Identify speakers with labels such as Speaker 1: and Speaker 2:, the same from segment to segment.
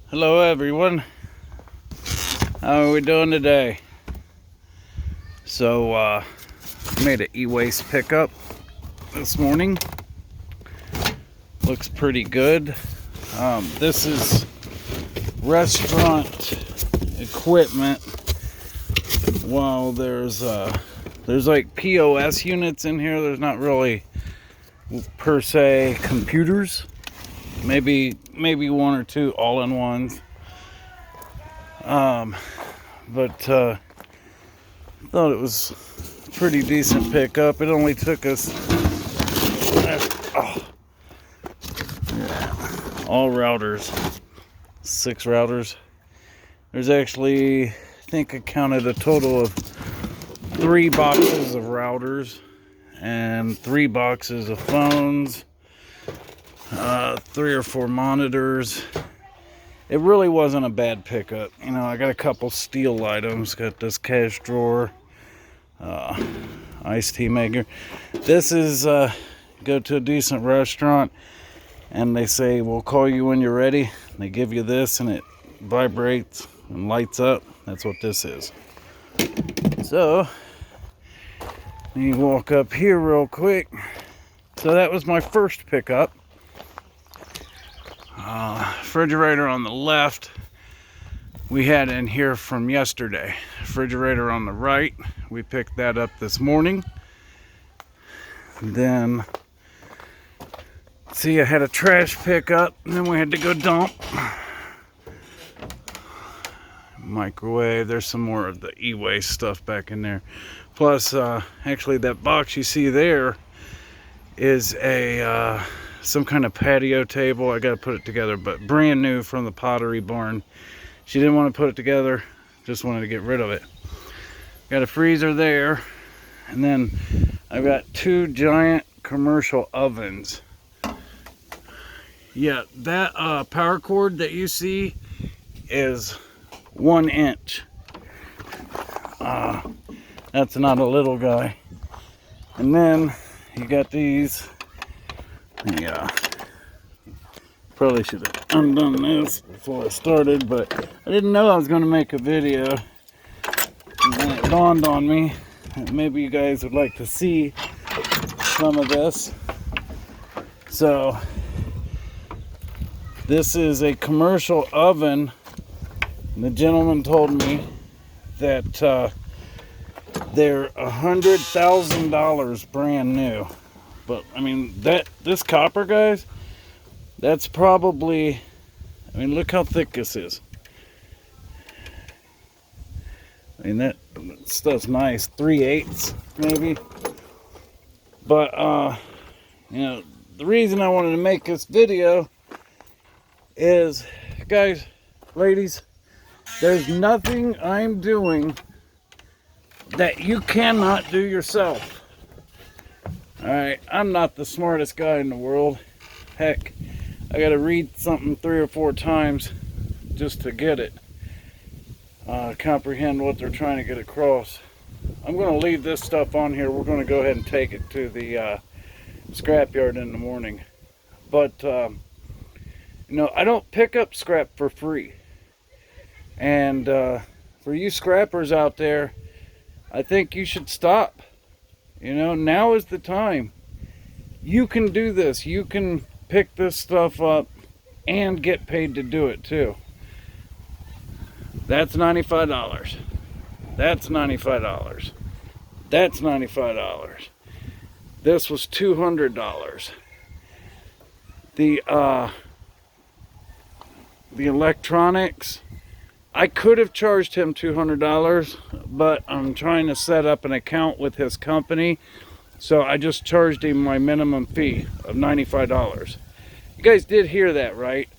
Speaker 1: Hello everyone, how are we doing today? So made an e-waste pickup this morning. Looks pretty good. This is restaurant equipment. While there's like POS units in here, there's not really per se computers. Maybe one or two all-in-ones. But thought it was a pretty decent pickup. It only took us all routers, 6 routers. There's actually, I think I counted a total of 3 boxes of routers and 3 boxes of phones, 3 or 4 monitors. It really wasn't a bad pickup. You know, I got a couple steel items. Got this cash drawer, iced tea maker. This is go to a decent restaurant and they say, we'll call you when you're ready. They give you this and it vibrates and lights up. That's what this is. So, let me walk up here real quick. So that was my first pickup. Refrigerator on the left we had in here from yesterday. Refrigerator on the right, we picked that up this morning. Then see, I had a trash pickup and then we had to go dump. Microwave, there's some more of the e-waste stuff back in there. Plus actually that box you see there is a some kind of patio table. I gotta put it together, but brand new from the Pottery Barn. She didn't want to put it together, just wanted to get rid of it. Got a freezer there, and then I've got 2 giant commercial ovens. Yeah, that power cord that you see is 1 inch. That's not a little guy. And then you got these. Yeah, probably should have undone this before I started, but I didn't know I was going to make a video. And then it dawned on me that maybe you guys would like to see some of this. So, this is a commercial oven. The gentleman told me that they're $100,000 brand new. But I mean, this copper, guys, that's probably, I mean, look how thick this is. I mean, that stuff's nice, 3/8 maybe. But you know, the reason I wanted to make this video is, guys, ladies, there's nothing I'm doing that you cannot do yourself. Alright, I'm not the smartest guy in the world. Heck, I gotta read something 3 or 4 times just to get it. Comprehend what they're trying to get across. I'm gonna leave this stuff on here. We're gonna go ahead and take it to the scrapyard in the morning. But, you know, I don't pick up scrap for free. And for you scrappers out there, I think you should stop. You know, now is the time. You can do this. You can pick this stuff up and get paid to do it too. That's $95. That's $95. That's $95. This was $200. The electronics, I could have charged him $200, but I'm trying to set up an account with his company, so I just charged him my minimum fee of $95. You guys did hear that, right?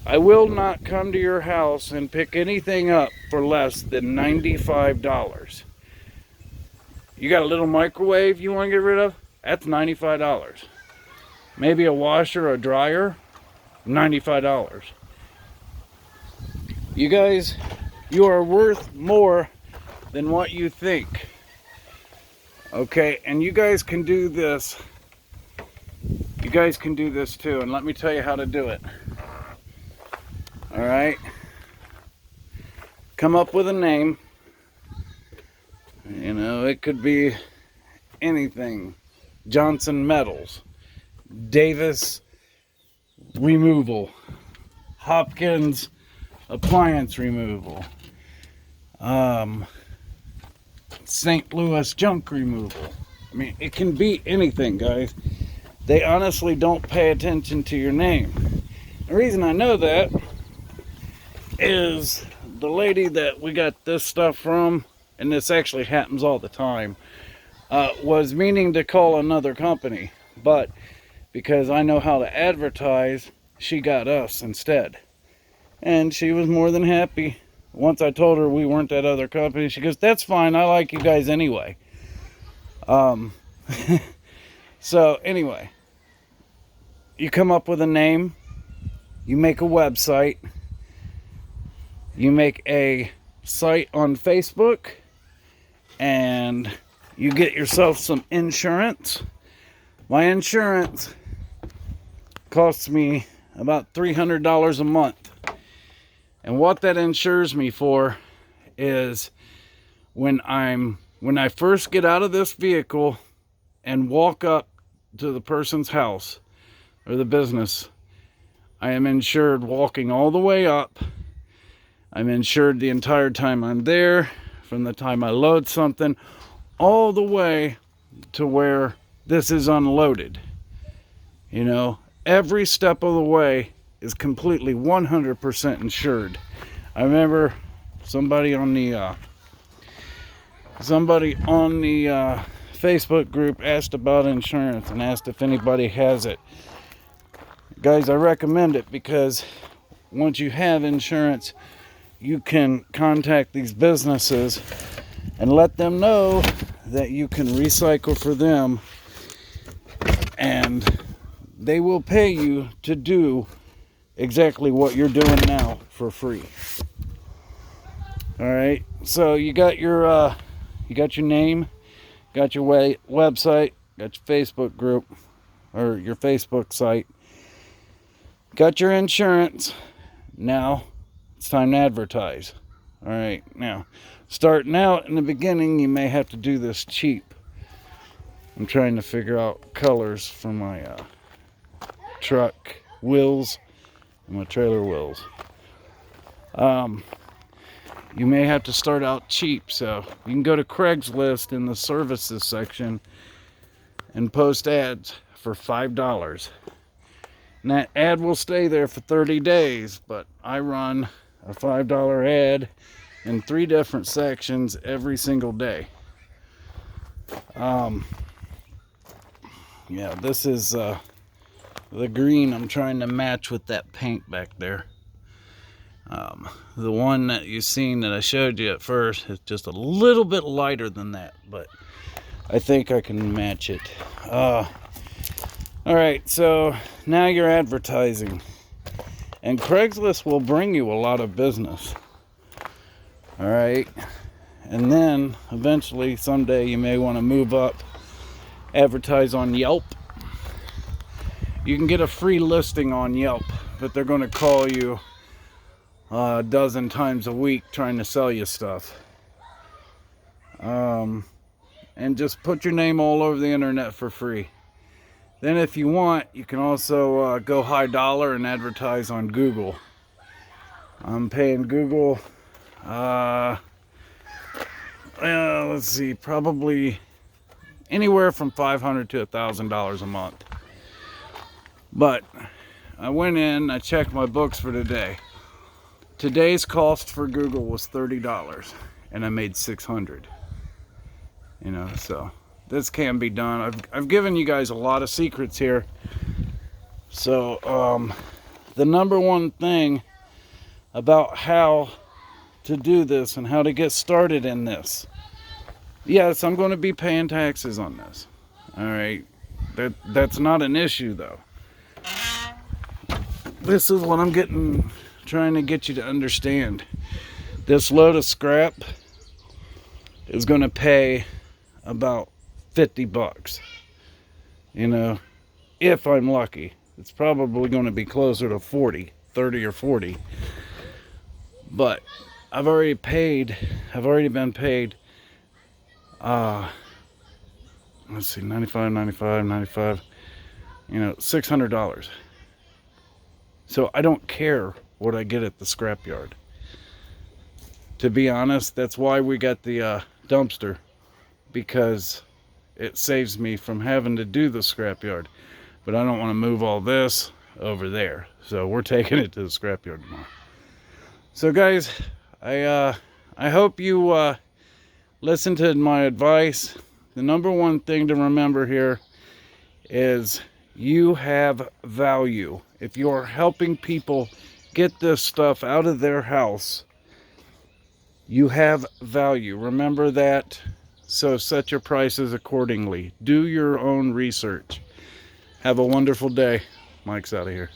Speaker 1: I will not come to your house and pick anything up for less than $95. You got a little microwave you want to get rid of? That's $95. Maybe a washer or dryer? $95. You guys, you are worth more than what you think. Okay, and you guys can do this. You guys can do this too, and let me tell you how to do it. All right. Come up with a name. You know, it could be anything. Johnson Metals, Davis Removal, Hopkins Appliance Removal, St. Louis Junk Removal. I mean, it can be anything, guys. They honestly don't pay attention to your name. The reason I know that is the lady that we got this stuff from, and this actually happens all the time, was meaning to call another company, but because I know how to advertise, she got us instead. And she was more than happy. Once I told her we weren't that other company, she goes, "That's fine, I like you guys anyway." So anyway, you come up with a name, you make a website, you make a site on Facebook, and you get yourself some insurance. My insurance costs me about $300 a month. And what that insures me for is when I first get out of this vehicle and walk up to the person's house or the business, I am insured walking all the way up. I'm insured the entire time I'm there, from the time I load something, all the way to where this is unloaded. You know, every step of the way is completely 100% insured. I remember somebody on the Facebook group asked about insurance and asked if anybody has it. Guys, I recommend it because once you have insurance, you can contact these businesses and let them know that you can recycle for them, and they will pay you to do exactly what you're doing now for free. All right, so you got your name, got your website, got your Facebook group or your Facebook site, got your insurance. Now it's time to advertise. All right, now starting out in the beginning, you may have to do this cheap. I'm trying to figure out colors for my truck wheels and my trailer wheels. You may have to start out cheap, so you can go to Craigslist in the services section and post ads for $5. And that ad will stay there for 30 days, but I run a $5 ad in 3 different sections every single day. Yeah, this is the green I'm trying to match with that paint back there. The one that you seen that I showed you at first is just a little bit lighter than that, but I think I can match it. Alright, so now you're advertising, and Craigslist will bring you a lot of business. Alright, and then eventually someday you may want to move up, advertise on Yelp. You can get a free listing on Yelp, but they're going to call you a dozen times a week trying to sell you stuff. And just put your name all over the internet for free. Then if you want, you can also go high dollar and advertise on Google. I'm paying Google, let's see, probably anywhere from $500 to $1,000 a month. But I went in, I checked my books for today. Today's cost for Google was $30, and I made $600. You know, so this can be done. I've given you guys a lot of secrets here. So the number one thing about how to do this and how to get started in this. Yes, I'm going to be paying taxes on this. All right, that's not an issue though. This is what I'm trying to get you to understand. This load of scrap is going to pay about $50. You know, if I'm lucky. It's probably going to be closer to 30 or 40. But I've already been paid, let's see, 95, 95, 95, $600. So I don't care what I get at the scrapyard. To be honest, that's why we got the dumpster, because it saves me from having to do the scrapyard. But I don't want to move all this over there, so we're taking it to the scrapyard tomorrow. So guys, I hope you listen to my advice. The number one thing to remember here is you have value. If you're helping people get this stuff out of their house, you have value. Remember that. So set your prices accordingly. Do your own research. Have a wonderful day. Mike's out of here.